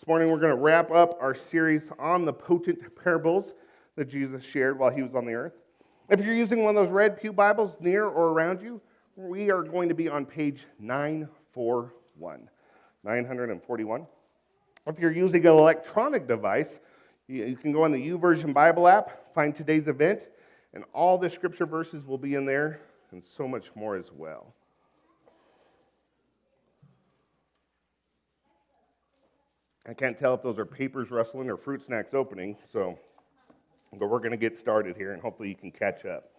This morning we're going to wrap up our series on the potent parables that Jesus shared while he was on the earth. If you're using one of those red pew Bibles near or around you, we are going to be on page 941. 941. If you're using an electronic device, you can go on the YouVersion Bible app, find today's event, and all the scripture verses will be in there, and so much more as well. I can't tell if those are papers rustling or fruit snacks opening, but we're going to get started here, and hopefully you can catch up.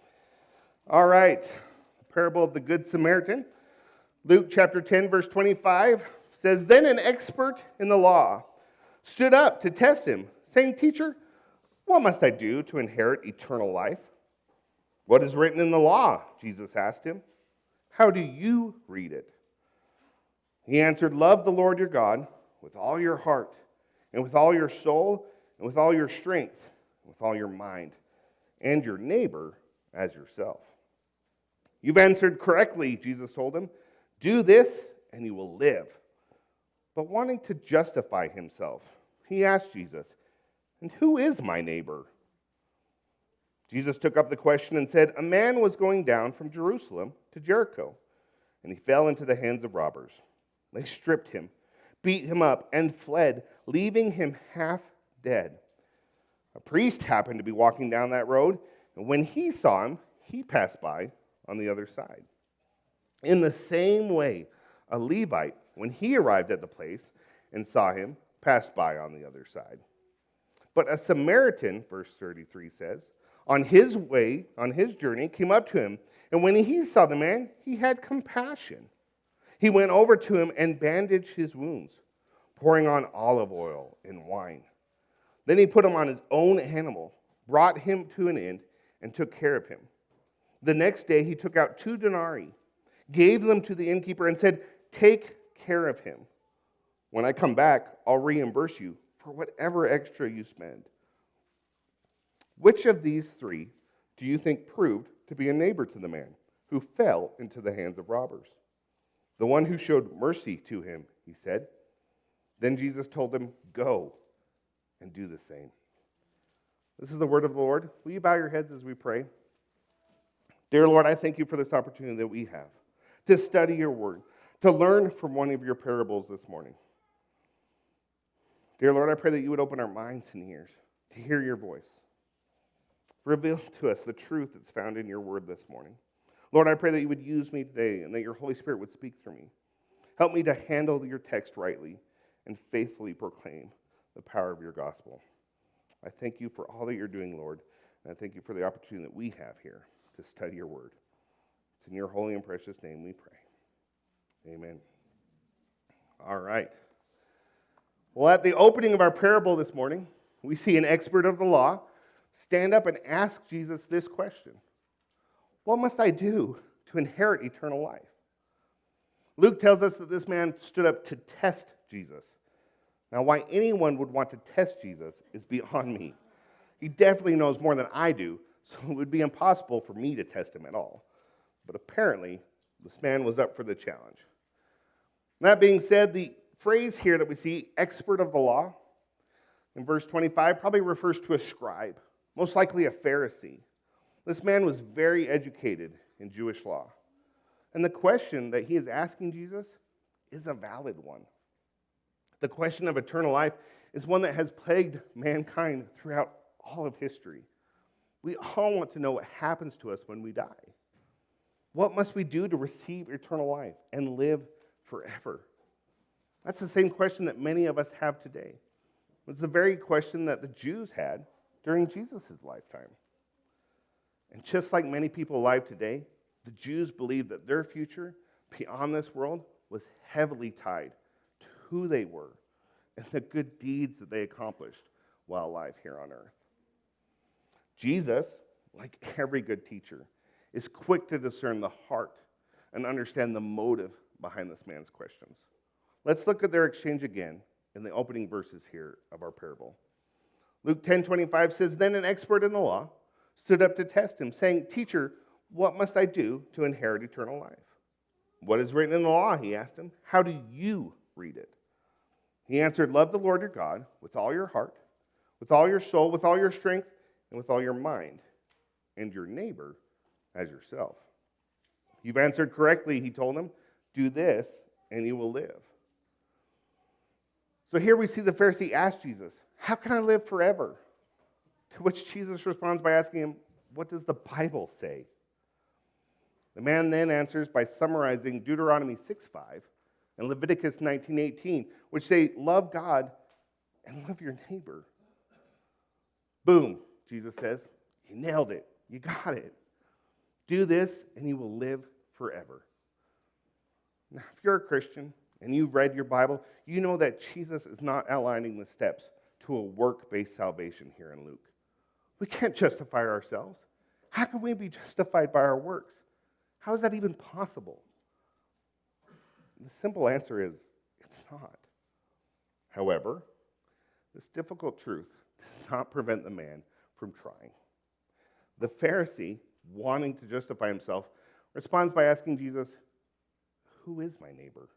All right, the parable of the Good Samaritan. Luke chapter 10, verse 25 says, Then an expert in the law stood up to test him, saying, Teacher, what must I do to inherit eternal life? What is written in the law? Jesus asked him. How do you read it? He answered, Love the Lord your God with all your heart, and with all your soul, and with all your strength, and with all your mind, and your neighbor as yourself. You've answered correctly, Jesus told him. Do this, and you will live. But wanting to justify himself, he asked Jesus, And who is my neighbor? Jesus took up the question and said, A man was going down from Jerusalem to Jericho, and he fell into the hands of robbers. They stripped him, beat him up, and fled, leaving him half dead. A priest happened to be walking down that road, and when he saw him, he passed by on the other side. In the same way, a Levite, when he arrived at the place and saw him, passed by on the other side. But a Samaritan, verse 33 says, on his journey, came up to him, and when he saw the man, he had compassion. He went over to him and bandaged his wounds, pouring on olive oil and wine. Then he put him on his own animal, brought him to an inn, and took care of him. The next day he took out 2 denarii, gave them to the innkeeper, and said, Take care of him. When I come back, I'll reimburse you for whatever extra you spend. Which of these 3 do you think proved to be a neighbor to the man who fell into the hands of robbers? The one who showed mercy to him, he said. Then Jesus told him, Go and do the same. This is the word of the Lord. Will you bow your heads as we pray? Dear Lord, I thank you for this opportunity that we have to study your word, to learn from one of your parables this morning. Dear Lord, I pray that you would open our minds and ears to hear your voice. Reveal to us the truth that's found in your word this morning. Lord, I pray that you would use me today and that your Holy Spirit would speak through me. Help me to handle your text rightly and faithfully proclaim the power of your gospel. I thank you for all that you're doing, Lord, and I thank you for the opportunity that we have here to study your word. It's in your holy and precious name we pray. Amen. All right. Well, at the opening of our parable this morning, we see an expert of the law stand up and ask Jesus this question. What must I do to inherit eternal life? Luke tells us that this man stood up to test Jesus. Now, why anyone would want to test Jesus is beyond me. He definitely knows more than I do, so it would be impossible for me to test him at all. But apparently, this man was up for the challenge. That being said, the phrase here that we see, expert of the law, in verse 25, probably refers to a scribe, most likely a Pharisee. This man was very educated in Jewish law. And the question that he is asking Jesus is a valid one. The question of eternal life is one that has plagued mankind throughout all of history. We all want to know what happens to us when we die. What must we do to receive eternal life and live forever? That's the same question that many of us have today. It's the very question that the Jews had during Jesus' lifetime. And just like many people alive today, the Jews believed that their future beyond this world was heavily tied to who they were and the good deeds that they accomplished while alive here on earth. Jesus, like every good teacher, is quick to discern the heart and understand the motive behind this man's questions. Let's look at their exchange again in the opening verses here of our parable. Luke 10:25 says, Then an expert in the law stood up to test him, saying, Teacher, what must I do to inherit eternal life? What is written in the law? He asked him. How do you read it? He answered, love the Lord your God with all your heart, with all your soul, with all your strength, and with all your mind, and your neighbor as yourself. You've answered correctly, he told him. Do this, and you will live. So here we see the Pharisee ask Jesus, how can I live forever? To which Jesus responds by asking him, what does the Bible say? The man then answers by summarizing Deuteronomy 6:5 and Leviticus 19:18, which say, love God and love your neighbor. Boom, Jesus says, you nailed it. You got it. Do this and you will live forever. Now, if you're a Christian and you've read your Bible, you know that Jesus is not outlining the steps to a work-based salvation here in Luke. We can't justify ourselves. How can we be justified by our works? How is that even possible? The simple answer is, it's not. However, this difficult truth does not prevent the man from trying. The Pharisee, wanting to justify himself, responds by asking Jesus, who is my neighbor?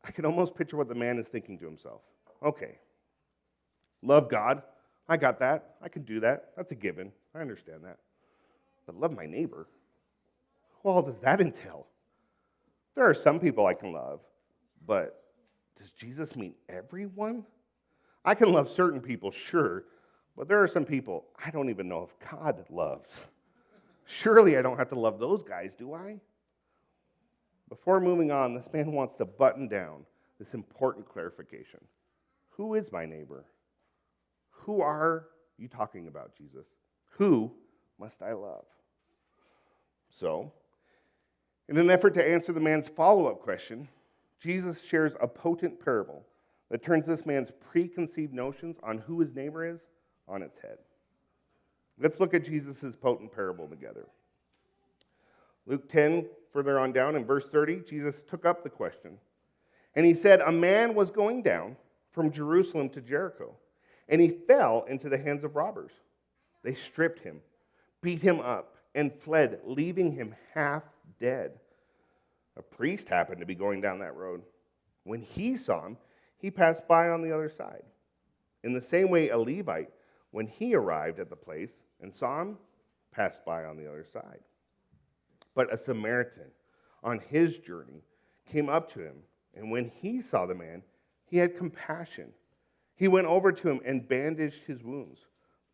I can almost picture what the man is thinking to himself. Okay, love God. I got that. I can do that. That's a given. I understand that. But love my neighbor? What all does that entail? There are some people I can love, but does Jesus mean everyone? I can love certain people, sure, but there are some people I don't even know if God loves. Surely I don't have to love those guys, do I? Before moving on, this man wants to button down this important clarification. Who is my neighbor? Who are you talking about, Jesus? Who must I love? So, in an effort to answer the man's follow-up question, Jesus shares a potent parable that turns this man's preconceived notions on who his neighbor is on its head. Let's look at Jesus' potent parable together. Luke 10, further on down in verse 30, Jesus took up the question. And he said, a man was going down from Jerusalem to Jericho, and he fell into the hands of robbers. They stripped him, beat him up, and fled, leaving him half dead. A priest happened to be going down that road. When he saw him, he passed by on the other side. In the same way, a Levite, when he arrived at the place and saw him, passed by on the other side. But a Samaritan, on his journey, came up to him, and when he saw the man, he had compassion. He went over to him and bandaged his wounds,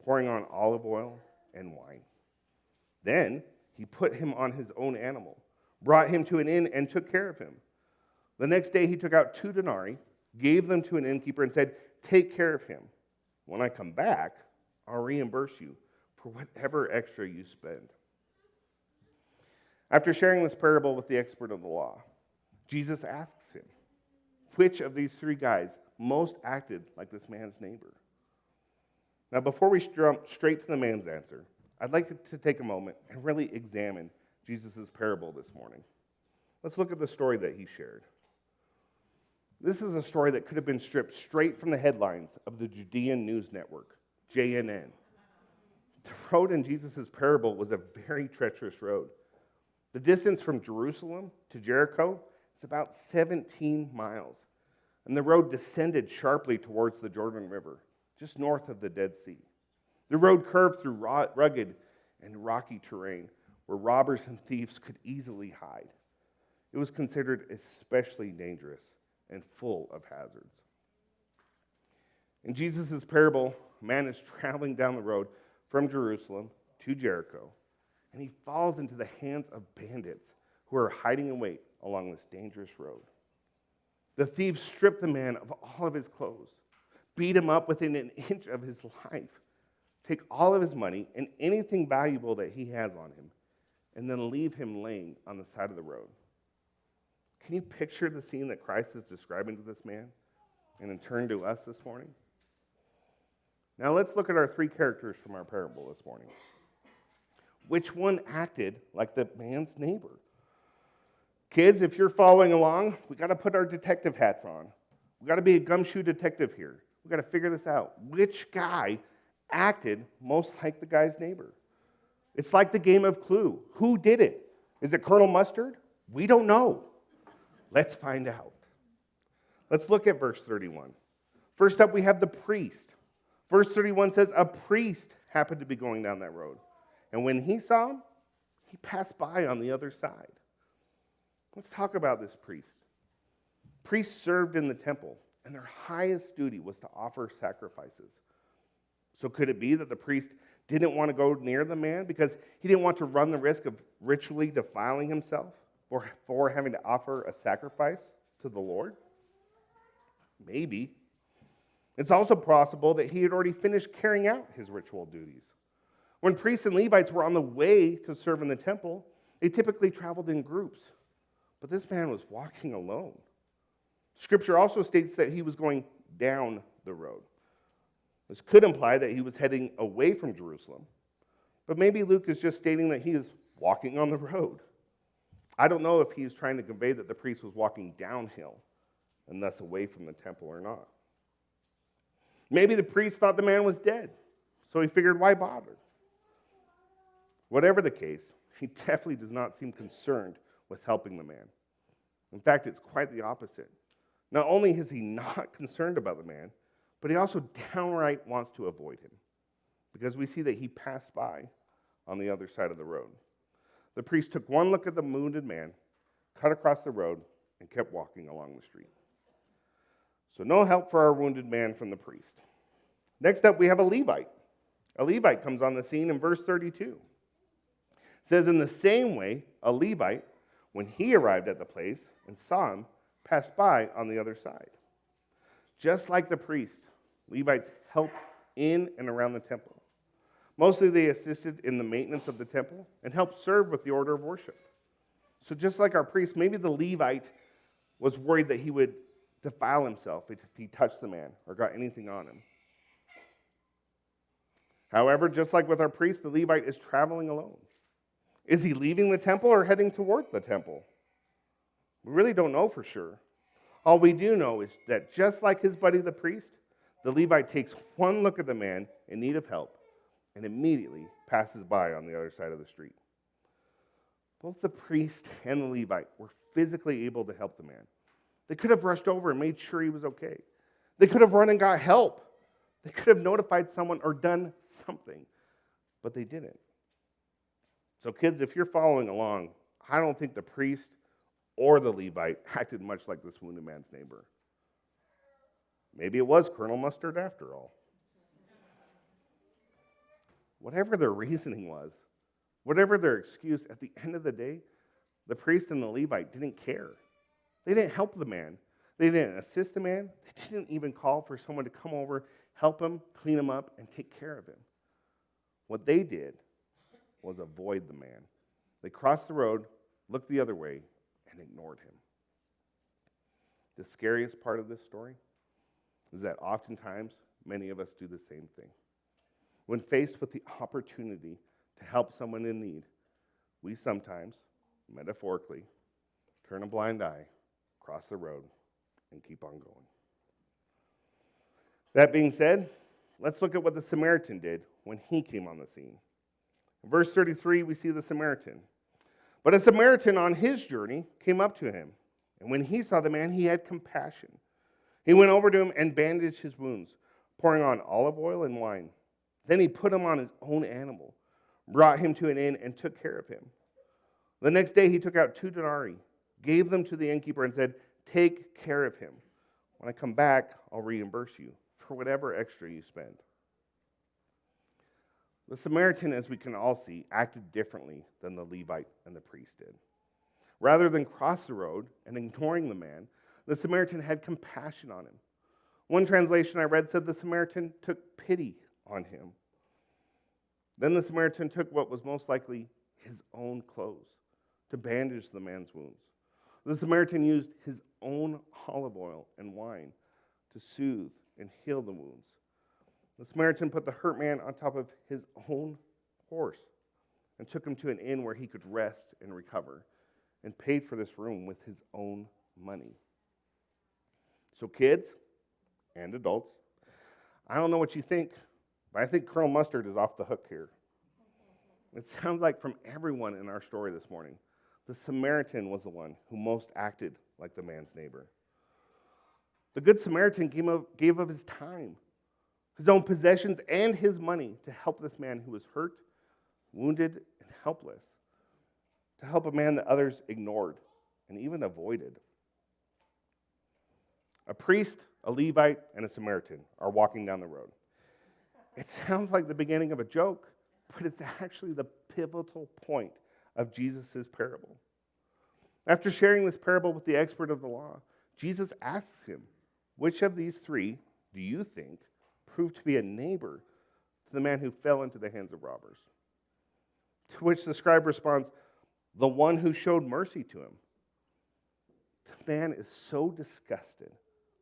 pouring on olive oil and wine. Then he put him on his own animal, brought him to an inn, and took care of him. The next day he took out 2 denarii, gave them to an innkeeper, and said, take care of him. When I come back, I'll reimburse you for whatever extra you spend. After sharing this parable with the expert of the law, Jesus asks him, which of these 3 guys most acted like this man's neighbor? Now, before we jump straight to the man's answer, I'd like to take a moment and really examine Jesus' parable this morning. Let's look at the story that he shared. This is a story that could have been stripped straight from the headlines of the Judean News Network, JNN. The road in Jesus' parable was a very treacherous road. The distance from Jerusalem to Jericho is about 17 miles, and the road descended sharply towards the Jordan River, just north of the Dead Sea. The road curved through rugged and rocky terrain where robbers and thieves could easily hide. It was considered especially dangerous and full of hazards. In Jesus' parable, a man is traveling down the road from Jerusalem to Jericho, and he falls into the hands of bandits who are hiding in wait along this dangerous road. The thieves strip the man of all of his clothes, beat him up within an inch of his life, take all of his money and anything valuable that he has on him, and then leave him laying on the side of the road. Can you picture the scene that Christ is describing to this man and in turn to us this morning? Now let's look at our 3 characters from our parable this morning. Which one acted like the man's neighbor? Kids, if you're following along, we got to put our detective hats on. We got to be a gumshoe detective here. We got to figure this out. Which guy acted most like the guy's neighbor? It's like the game of Clue. Who did it? Is it Colonel Mustard? We don't know. Let's find out. Let's look at verse 31. First up, we have the priest. Verse 31 says, a priest happened to be going down that road. And when he saw him, he passed by on the other side. Let's talk about this priest. Priests served in the temple, and their highest duty was to offer sacrifices. So could it be that the priest didn't want to go near the man because he didn't want to run the risk of ritually defiling himself or having to offer a sacrifice to the Lord? Maybe. It's also possible that he had already finished carrying out his ritual duties. When priests and Levites were on the way to serve in the temple, they typically traveled in groups. But this man was walking alone. Scripture also states that he was going down the road. This could imply that he was heading away from Jerusalem. But maybe Luke is just stating that he is walking on the road. I don't know if he is trying to convey that the priest was walking downhill and thus away from the temple or not. Maybe the priest thought the man was dead, so he figured, why bother? Whatever the case, he definitely does not seem concerned with helping the man. In fact, it's quite the opposite. Not only is he not concerned about the man, but he also downright wants to avoid him, because we see that he passed by on the other side of the road. The priest took one look at the wounded man, cut across the road, and kept walking along the street. So no help for our wounded man from the priest. Next up, we have a Levite. A Levite comes on the scene in verse 32. It says, in the same way, a Levite, when he arrived at the place and saw him, passed by on the other side. Just like the priest, Levites helped in and around the temple. Mostly they assisted in the maintenance of the temple and helped serve with the order of worship. So just like our priest, maybe the Levite was worried that he would defile himself if he touched the man or got anything on him. However, just like with our priest, the Levite is traveling alone. Is he leaving the temple or heading towards the temple? We really don't know for sure. All we do know is that just like his buddy the priest, the Levite takes one look at the man in need of help and immediately passes by on the other side of the street. Both the priest and the Levite were physically able to help the man. They could have rushed over and made sure he was okay. They could have run and got help. They could have notified someone or done something, but they didn't. So kids, if you're following along, I don't think the priest or the Levite acted much like this wounded man's neighbor. Maybe it was Colonel Mustard after all. Whatever their reasoning was, whatever their excuse, at the end of the day, the priest and the Levite didn't care. They didn't help the man. They didn't assist the man. They didn't even call for someone to come over, help him, clean him up, and take care of him. What they did was avoid the man. They crossed the road, looked the other way, and ignored him. The scariest part of this story is that oftentimes many of us do the same thing. When faced with the opportunity to help someone in need, we sometimes, metaphorically, turn a blind eye, cross the road, and keep on going. That being said, let's look at what the Samaritan did when he came on the scene. In verse 33, we see the Samaritan. But a Samaritan on his journey came up to him, and when he saw the man, he had compassion. He went over to him and bandaged his wounds, pouring on olive oil and wine. Then he put him on his own animal, brought him to an inn, and took care of him. The next day he took out 2 denarii, gave them to the innkeeper, and said, "Take care of him. When I come back, I'll reimburse you for whatever extra you spend." The Samaritan, as we can all see, acted differently than the Levite and the priest did. Rather than cross the road and ignoring the man, the Samaritan had compassion on him. One translation I read said the Samaritan took pity on him. Then the Samaritan took what was most likely his own clothes to bandage the man's wounds. The Samaritan used his own olive oil and wine to soothe and heal the wounds. The Samaritan put the hurt man on top of his own horse and took him to an inn where he could rest and recover, and paid for this room with his own money. So kids and adults, I don't know what you think, but I think Colonel Mustard is off the hook here. It sounds like from everyone in our story this morning, the Samaritan was the one who most acted like the man's neighbor. The Good Samaritan gave of his time, his own possessions, and his money to help this man who was hurt, wounded, and helpless, to help a man that others ignored and even avoided. A priest, a Levite, and a Samaritan are walking down the road. It sounds like the beginning of a joke, but it's actually the pivotal point of Jesus' parable. After sharing this parable with the expert of the law, Jesus asks him, which of these three do you think proved to be a neighbor to the man who fell into the hands of robbers? To which the scribe responds, the one who showed mercy to him. The man is so disgusted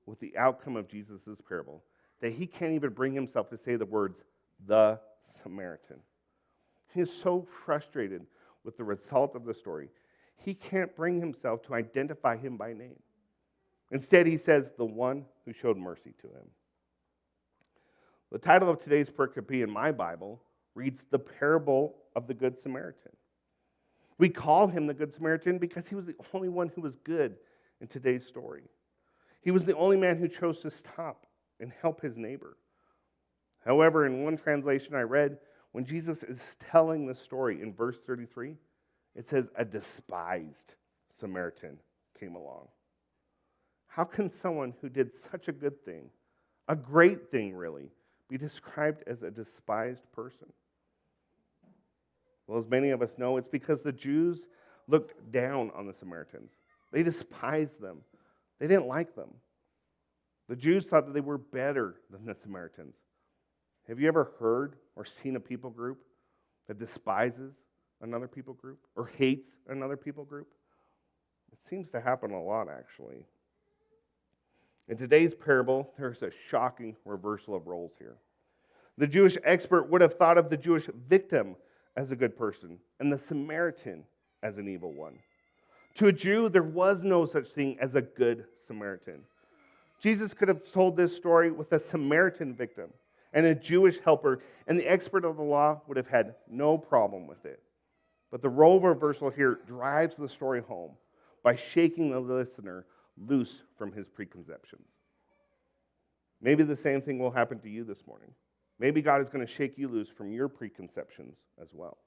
with the outcome of Jesus' parable that he can't even bring himself to say the words, the Samaritan. He is so frustrated with the result of the story, he can't bring himself to identify him by name. Instead, he says, the one who showed mercy to him. The title of today's pericope in my Bible reads, The Parable of the Good Samaritan. We call him the Good Samaritan because he was the only one who was good in today's story. He was the only man who chose to stop and help his neighbor. However, in one translation I read, when Jesus is telling the story in verse 33, it says, a despised Samaritan came along. How can someone who did such a good thing, a great thing really, be described as a despised person? Well, as many of us know, it's because the Jews looked down on the Samaritans. They despised them. They didn't like them. The Jews thought that they were better than the Samaritans. Have you ever heard or seen a people group that despises another people group or hates another people group? It seems to happen a lot, actually. In today's parable, there's a shocking reversal of roles here. The Jewish expert would have thought of the Jewish victim as a good person and the Samaritan as an evil one. To a Jew, there was no such thing as a good Samaritan. Jesus could have told this story with a Samaritan victim and a Jewish helper, and the expert of the law would have had no problem with it. But the role reversal here drives the story home by shaking the listener loose from his preconceptions. Maybe the same thing will happen to you this morning. Maybe God is going to shake you loose from your preconceptions as well.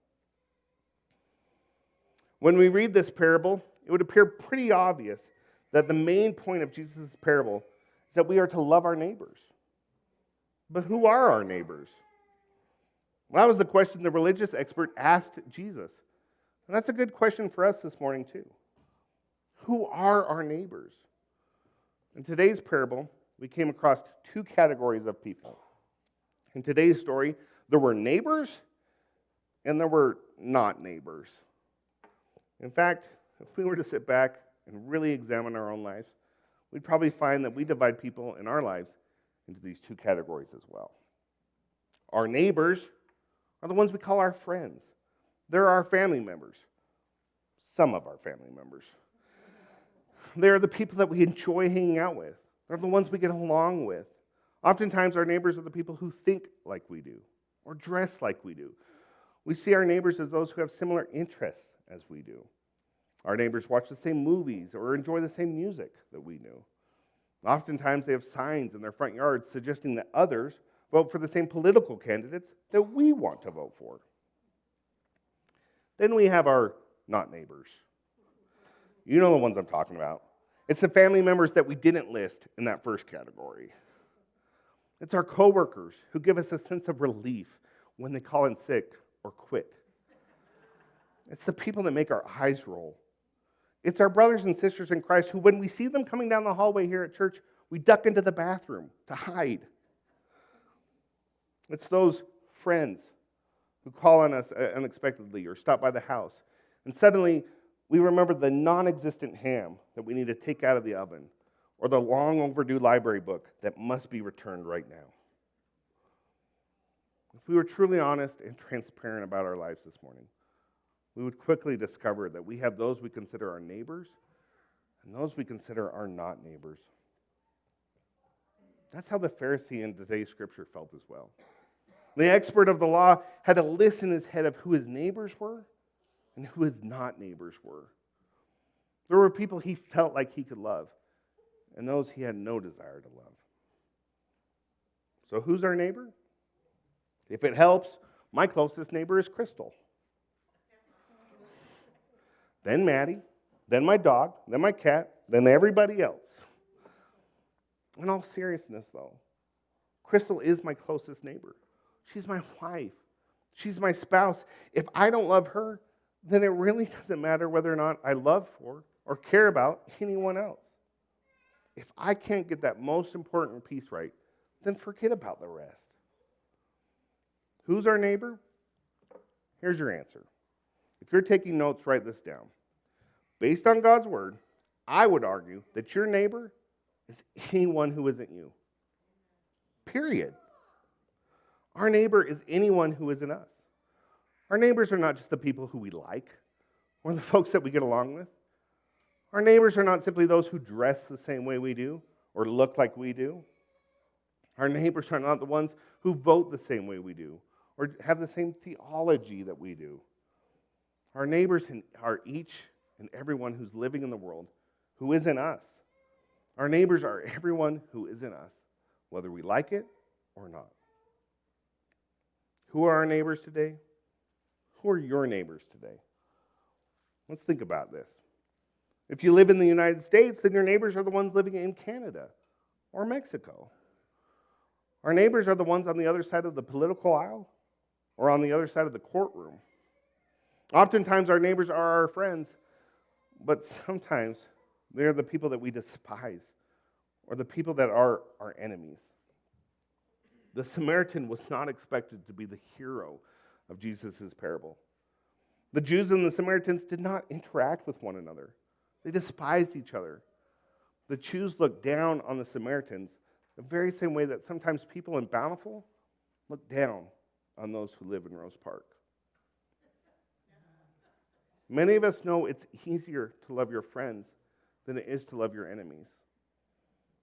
When we read this parable, it would appear pretty obvious that the main point of Jesus' parable is that we are to love our neighbors. But who are our neighbors? Well, that was the question the religious expert asked Jesus. And that's a good question for us this morning too. Who are our neighbors? In today's parable, we came across two categories of people. In today's story, there were neighbors and there were not neighbors. In fact, if we were to sit back and really examine our own lives, we'd probably find that we divide people in our lives into these two categories as well. Our neighbors are the ones we call our friends. They're our family members. Some of our family members. They're the people that we enjoy hanging out with. They're the ones we get along with. Oftentimes, our neighbors are the people who think like we do or dress like we do. We see our neighbors as those who have similar interests as we do. Our neighbors watch the same movies or enjoy the same music that we do. Oftentimes, they have signs in their front yards suggesting that others vote for the same political candidates that we want to vote for. Then we have our not neighbors. You know the ones I'm talking about. It's the family members that we didn't list in that first category. It's our coworkers who give us a sense of relief when they call in sick or quit. It's the people that make our eyes roll. It's our brothers and sisters in Christ who, when we see them coming down the hallway here at church, we duck into the bathroom to hide. It's those friends who call on us unexpectedly or stop by the house, and suddenly we remember the non-existent ham that we need to take out of the oven, or the long overdue library book that must be returned right now. If we were truly honest and transparent about our lives this morning, we would quickly discover that we have those we consider our neighbors and those we consider our not neighbors. That's how the Pharisee in today's scripture felt as well. The expert of the law had a list in his head of who his neighbors were and who his not neighbors were. There were people he felt like he could love, and those he had no desire to love. So who's our neighbor? If it helps, my closest neighbor is Crystal. Then Maddie, then my dog, then my cat, then everybody else. In all seriousness, though, Crystal is my closest neighbor. She's my wife. She's my spouse. If I don't love her, then it really doesn't matter whether or not I love for or care about anyone else. If I can't get that most important piece right, then forget about the rest. Who's our neighbor? Here's your answer. If you're taking notes, write this down. Based on God's word, I would argue that your neighbor is anyone who isn't you. Period. Our neighbor is anyone who isn't us. Our neighbors are not just the people who we like or the folks that we get along with. Our neighbors are not simply those who dress the same way we do or look like we do. Our neighbors are not the ones who vote the same way we do or have the same theology that we do. Our neighbors are each and everyone who's living in the world who isn't us. Our neighbors are everyone who isn't us, whether we like it or not. Who are our neighbors today? Who are your neighbors today? Let's think about this. If you live in the United States, then your neighbors are the ones living in Canada or Mexico. Our neighbors are the ones on the other side of the political aisle or on the other side of the courtroom. Oftentimes our neighbors are our friends, but sometimes they're the people that we despise or the people that are our enemies. The Samaritan was not expected to be the hero of Jesus' parable. The Jews and the Samaritans did not interact with one another. They despised each other. The Jews looked down on the Samaritans the very same way that sometimes people in Bountiful look down on those who live in Rose Park. Many of us know it's easier to love your friends than it is to love your enemies.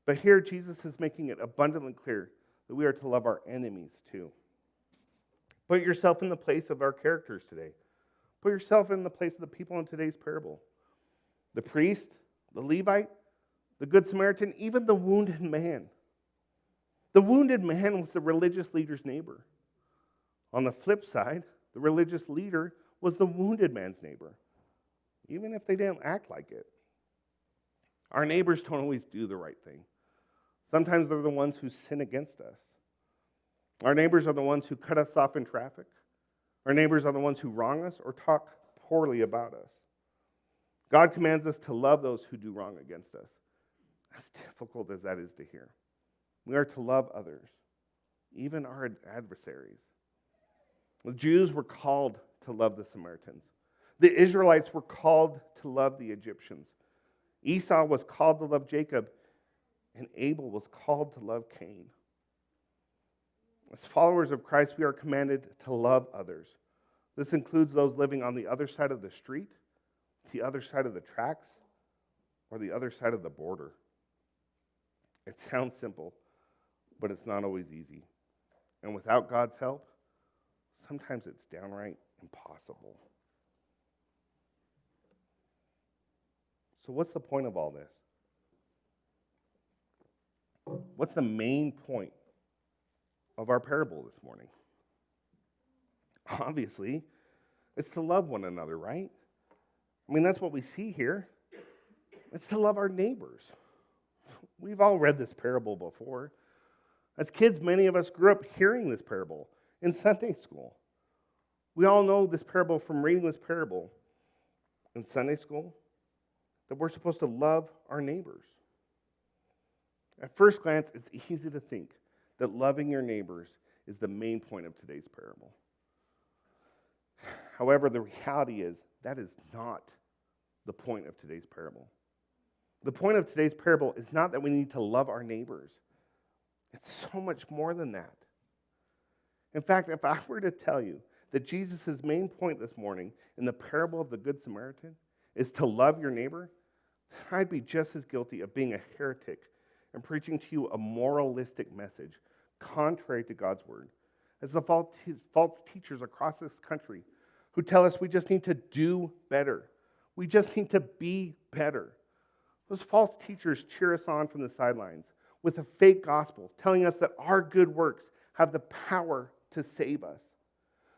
But here Jesus is making it abundantly clear that we are to love our enemies too. Put yourself in the place of our characters today. Put yourself in the place of the people in today's parable. The priest, the Levite, the Good Samaritan, even the wounded man. The wounded man was the religious leader's neighbor. On the flip side, the religious leader was the wounded man's neighbor, even if they didn't act like it. Our neighbors don't always do the right thing. Sometimes they're the ones who sin against us. Our neighbors are the ones who cut us off in traffic. Our neighbors are the ones who wrong us or talk poorly about us. God commands us to love those who do wrong against us, as difficult as that is to hear. We are to love others, even our adversaries. The Jews were called to love the Samaritans. The Israelites were called to love the Egyptians. Esau was called to love Jacob, and Abel was called to love Cain. As followers of Christ, we are commanded to love others. This includes those living on the other side of the street, the other side of the tracks, or the other side of the border. It sounds simple, but it's not always easy. And without God's help, sometimes it's downright impossible. So what's the point of all this? What's the main point of our parable this morning? Obviously, it's to love one another, right? I mean, that's what we see here. It's to love our neighbors. We've all read this parable before. As kids, many of us grew up hearing this parable in Sunday school. We all know this parable from reading this parable in Sunday school, that we're supposed to love our neighbors. At first glance, it's easy to think that loving your neighbors is the main point of today's parable. However, the reality is that is not the point of today's parable. The point of today's parable is not that we need to love our neighbors. It's so much more than that. In fact, if I were to tell you that Jesus' main point this morning in the parable of the Good Samaritan is to love your neighbor, then I'd be just as guilty of being a heretic and preaching to you a moralistic message contrary to God's word as the false teachers across this country who tell us we just need to do better. We just need to be better. Those false teachers cheer us on from the sidelines with a fake gospel, telling us that our good works have the power to save us.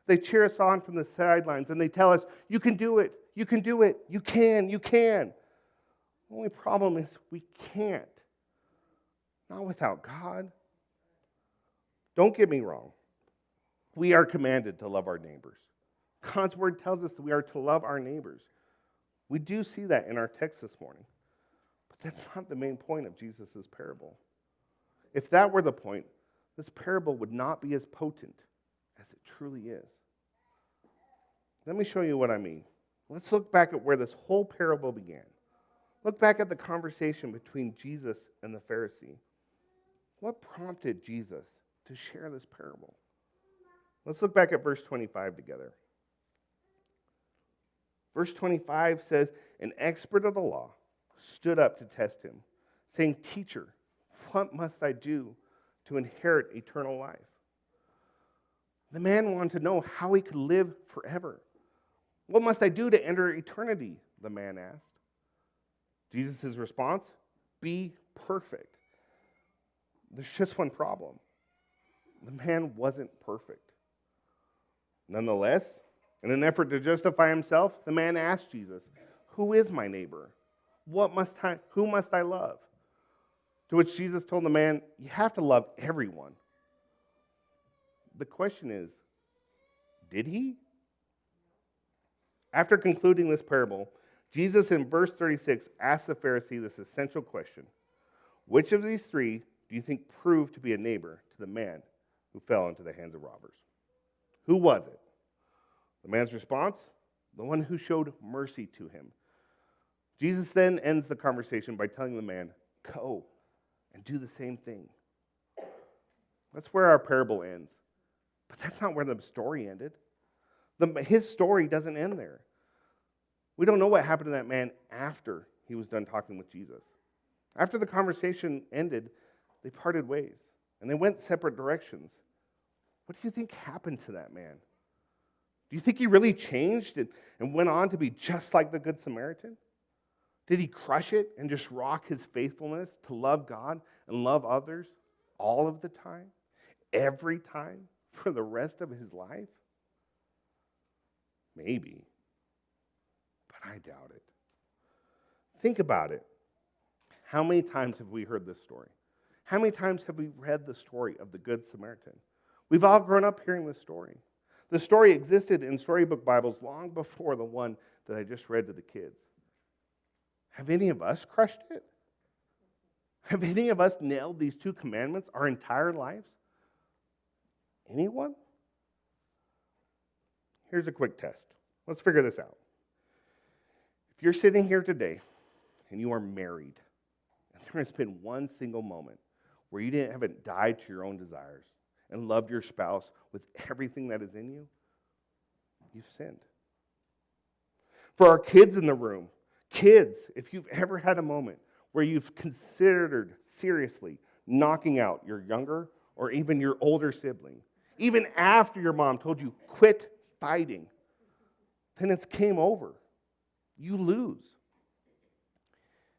They cheer us on from the sidelines and they tell us, you can do it, you can do it, you can, you can. The only problem is we can't. Not without God. Don't get me wrong. We are commanded to love our neighbors. God's word tells us that we are to love our neighbors. We do see that in our text this morning. But that's not the main point of Jesus' parable. If that were the point, this parable would not be as potent as it truly is. Let me show you what I mean. Let's look back at where this whole parable began. Look back at the conversation between Jesus and the Pharisee. What prompted Jesus to share this parable? Let's look back at verse 25 together. Verse 25 says, an expert of the law stood up to test him, saying, Teacher, what must I do to inherit eternal life? The man wanted to know how he could live forever. What must I do to enter eternity? The man asked. Jesus' response, be perfect. There's just one problem. The man wasn't perfect. Nonetheless, in an effort to justify himself, the man asked Jesus, who is my neighbor? Who must I love? To which Jesus told the man, you have to love everyone. The question is, did he? After concluding this parable, Jesus in verse 36 asked the Pharisee this essential question. Which of these three do you think proved to be a neighbor to the man who fell into the hands of robbers? Who was it? The man's response, the one who showed mercy to him. Jesus then ends the conversation by telling the man, go and do the same thing. That's where our parable ends. But that's not where the story ended. His story doesn't end there. We don't know what happened to that man after he was done talking with Jesus. After the conversation ended, they parted ways, and they went separate directions. What do you think happened to that man? Do you think he really changed and went on to be just like the Good Samaritan? Did he crush it and just rock his faithfulness to love God and love others all of the time, every time, for the rest of his life? Maybe, but I doubt it. Think about it. How many times have we heard this story? How many times have we read the story of the Good Samaritan? We've all grown up hearing this story. The story existed in storybook Bibles long before the one that I just read to the kids. Have any of us crushed it? Have any of us nailed these 2 commandments our entire lives? Anyone? Here's a quick test. Let's figure this out. If you're sitting here today and you are married, and there has been one single moment where you haven't died to your own desires and loved your spouse with everything that is in you, you've sinned. For our kids in the room, kids, if you've ever had a moment where you've considered seriously knocking out your younger or even your older sibling, even after your mom told you, quit fighting, then it's game over. You lose.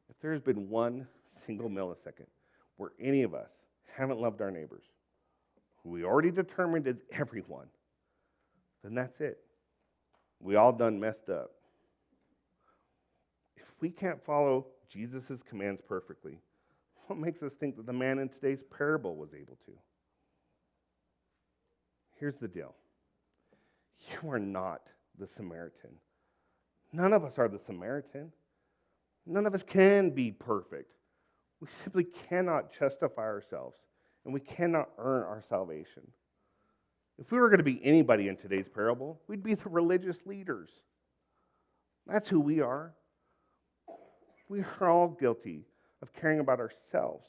If there's been one single millisecond where any of us haven't loved our neighbors, who we already determined is everyone, then that's it. We all done messed up. If we can't follow Jesus' commands perfectly, what makes us think that the man in today's parable was able to? Here's the deal. You are not the Samaritan. None of us are the Samaritan. None of us can be perfect. We simply cannot justify ourselves, and we cannot earn our salvation. If we were going to be anybody in today's parable, we'd be the religious leaders. That's who we are. We are all guilty of caring about ourselves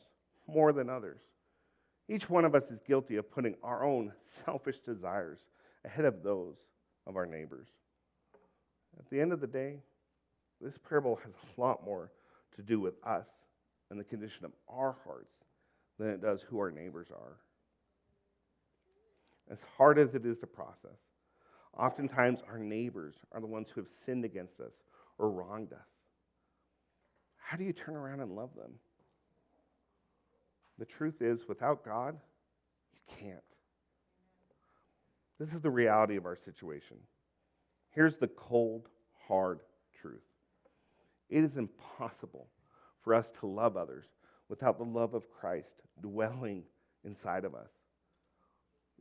more than others. Each one of us is guilty of putting our own selfish desires ahead of those of our neighbors. At the end of the day, this parable has a lot more to do with us and the condition of our hearts than it does who our neighbors are. As hard as it is to process, oftentimes our neighbors are the ones who have sinned against us or wronged us. how do you turn around and love them? The truth is, without God, you can't. This is the reality of our situation. Here's the cold, hard truth. It is impossible for us to love others without the love of Christ dwelling inside of us.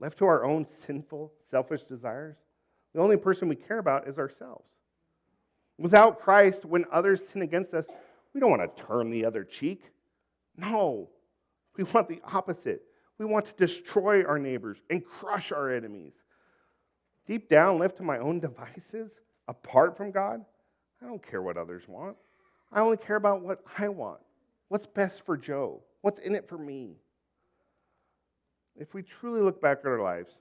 Left to our own sinful, selfish desires, the only person we care about is ourselves. Without Christ, when others sin against us, we don't want to turn the other cheek. No, we want the opposite. We want to destroy our neighbors and crush our enemies. Deep down, left to my own devices, apart from God, I don't care what others want. I only care about what I want. What's best for Joe? What's in it for me? If we truly look back at our lives,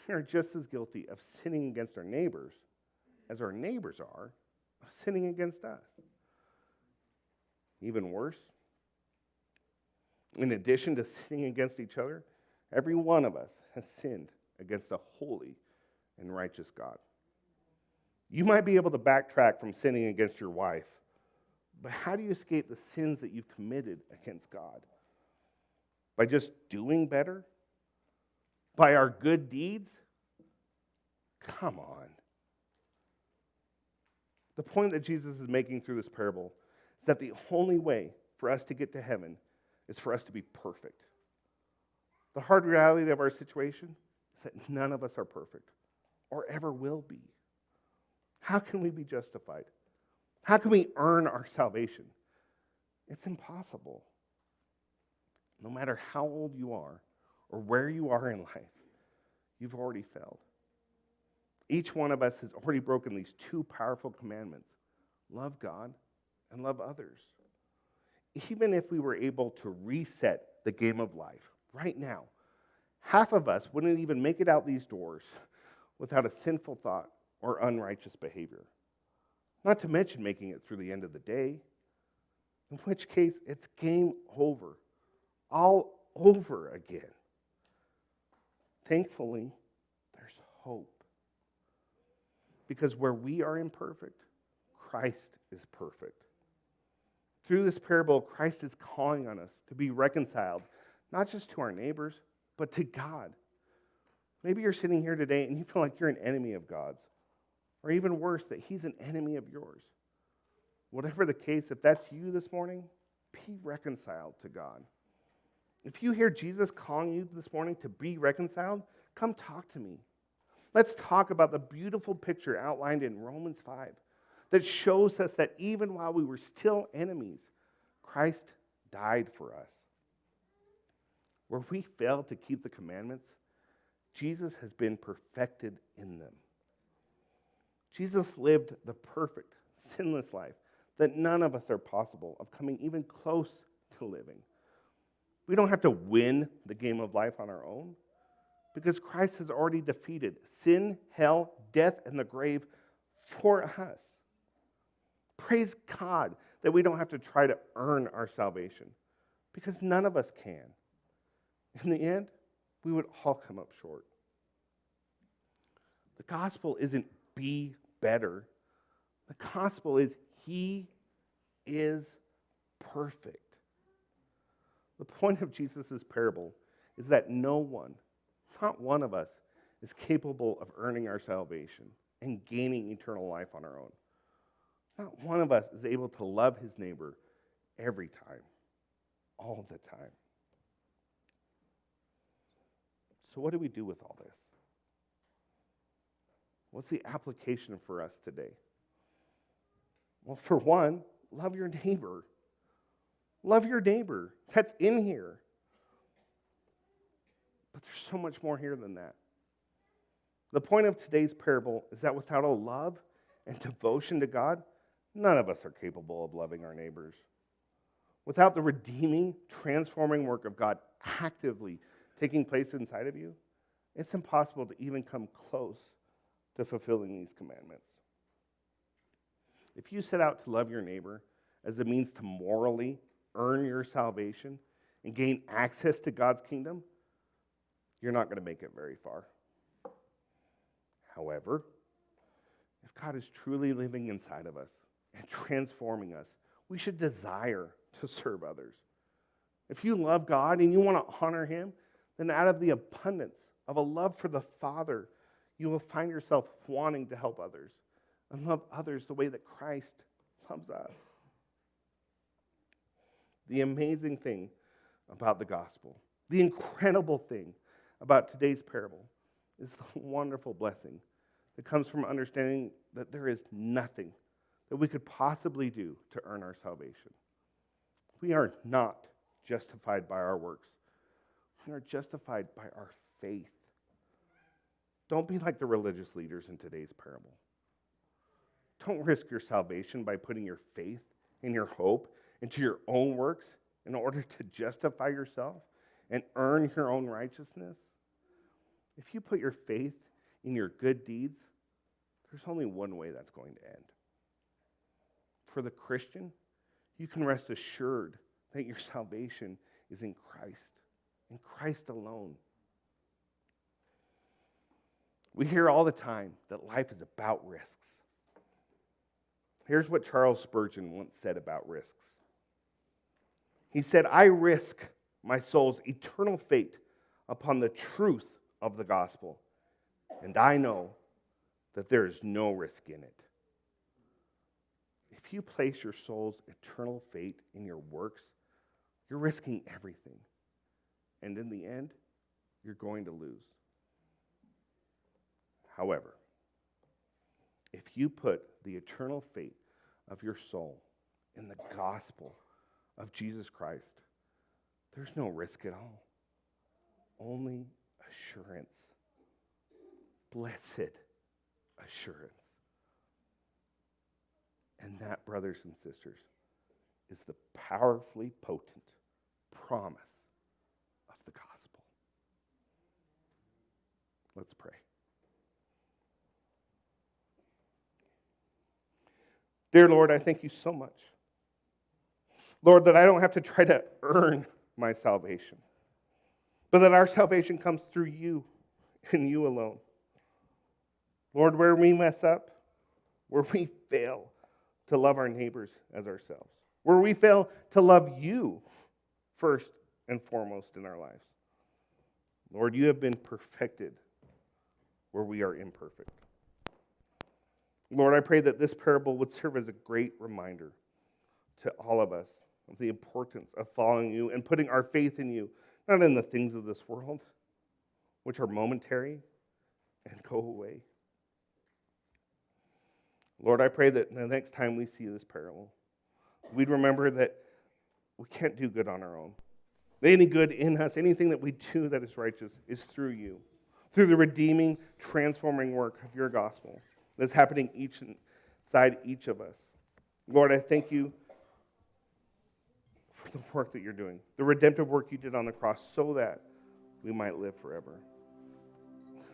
we are just as guilty of sinning against our neighbors as our neighbors are of sinning against us. Even worse, in addition to sinning against each other, every one of us has sinned against a holy and righteous God. You might be able to backtrack from sinning against your wife, but how do you escape the sins that you've committed against God? By just doing better? By our good deeds? Come on. The point that Jesus is making through this parable is that the only way for us to get to heaven is for us to be perfect. The hard reality of our situation is that none of us are perfect or ever will be. How can we be justified? How can we earn our salvation? It's impossible. No matter how old you are or where you are in life, you've already failed. Each one of us has already broken these two powerful commandments: love God and love others. Even if we were able to reset the game of life right now, half of us wouldn't even make it out these doors without a sinful thought or unrighteous behavior. Not to mention making it through the end of the day, in which case it's game over, all over again. Thankfully, there's hope. Because where we are imperfect, Christ is perfect. Through this parable, Christ is calling on us to be reconciled, not just to our neighbors, but to God. Maybe you're sitting here today and you feel like you're an enemy of God's, or even worse, that he's an enemy of yours. Whatever the case, if that's you this morning, be reconciled to God. If you hear Jesus calling you this morning to be reconciled, come talk to me. Let's talk about the beautiful picture outlined in Romans 5 that shows us that even while we were still enemies, Christ died for us. Where we fail to keep the commandments, Jesus has been perfected in them. Jesus lived the perfect, sinless life that none of us are possible of coming even close to living. We don't have to win the game of life on our own because Christ has already defeated sin, hell, death, and the grave for us. Praise God that we don't have to try to earn our salvation because none of us can. In the end, we would all come up short. The gospel isn't be better. The gospel is he is perfect. The point of Jesus' parable is that no one, not one of us, is capable of earning our salvation and gaining eternal life on our own. Not one of us is able to love his neighbor every time, all the time. So what do we do with all this? What's the application for us today? Well, for one, love your neighbor. Love your neighbor. That's in here. But there's so much more here than that. The point of today's parable is that without a love and devotion to God, none of us are capable of loving our neighbors. Without the redeeming, transforming work of God actively taking place inside of you, it's impossible to even come close to fulfilling these commandments. If you set out to love your neighbor as a means to morally earn your salvation and gain access to God's kingdom, you're not going to make it very far. However, if God is truly living inside of us and transforming us, We should desire to serve others. If you love God and you want to honor him, then out of the abundance of a love for the Father, you will find yourself wanting to help others and love others the way that Christ loves us. The amazing thing about the gospel, the incredible thing about today's parable, is the wonderful blessing that comes from understanding that there is nothing that we could possibly do to earn our salvation. We are not justified by our works. We are justified by our faith. Don't be like the religious leaders in today's parable. Don't risk your salvation by putting your faith and your hope into your own works in order to justify yourself and earn your own righteousness. If you put your faith in your good deeds, there's only one way that's going to end. For the Christian, you can rest assured that your salvation is in Christ alone. We hear all the time that life is about risks. Here's what Charles Spurgeon once said about risks. He said, "I risk my soul's eternal fate upon the truth of the gospel, and I know that there is no risk in it." If you place your soul's eternal fate in your works, you're risking everything. And in the end, you're going to lose. However, if you put the eternal fate of your soul in the gospel of Jesus Christ, there's no risk at all. Only assurance. Blessed assurance. And that, brothers and sisters, is the powerfully potent promise of the gospel. Let's pray. Dear Lord, I thank you so much. Lord, that I don't have to try to earn my salvation, but that our salvation comes through you and you alone. Lord, where we mess up, where we fail to love our neighbors as ourselves, where we fail to love you first and foremost in our lives, Lord, you have been perfected where we are imperfect. Lord, I pray that this parable would serve as a great reminder to all of us of the importance of following you and putting our faith in you, not in the things of this world, which are momentary and go away. Lord, I pray that the next time we see this parable, we'd remember that we can't do good on our own. Any good in us, anything that we do that is righteous, is through you, through the redeeming, transforming work of your gospel that's happening inside each of us. Lord, I thank you for the work that you're doing, the redemptive work you did on the cross so that we might live forever.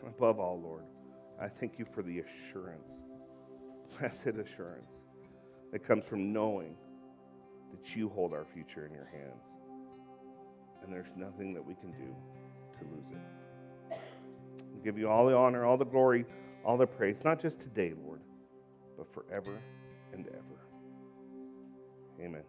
Above all, Lord, I thank you for the assurance, blessed assurance, that comes from knowing that you hold our future in your hands. And there's nothing that we can do to lose it. We give you all the honor, all the glory, all the praise, not just today, Lord, but forever and ever. Amen.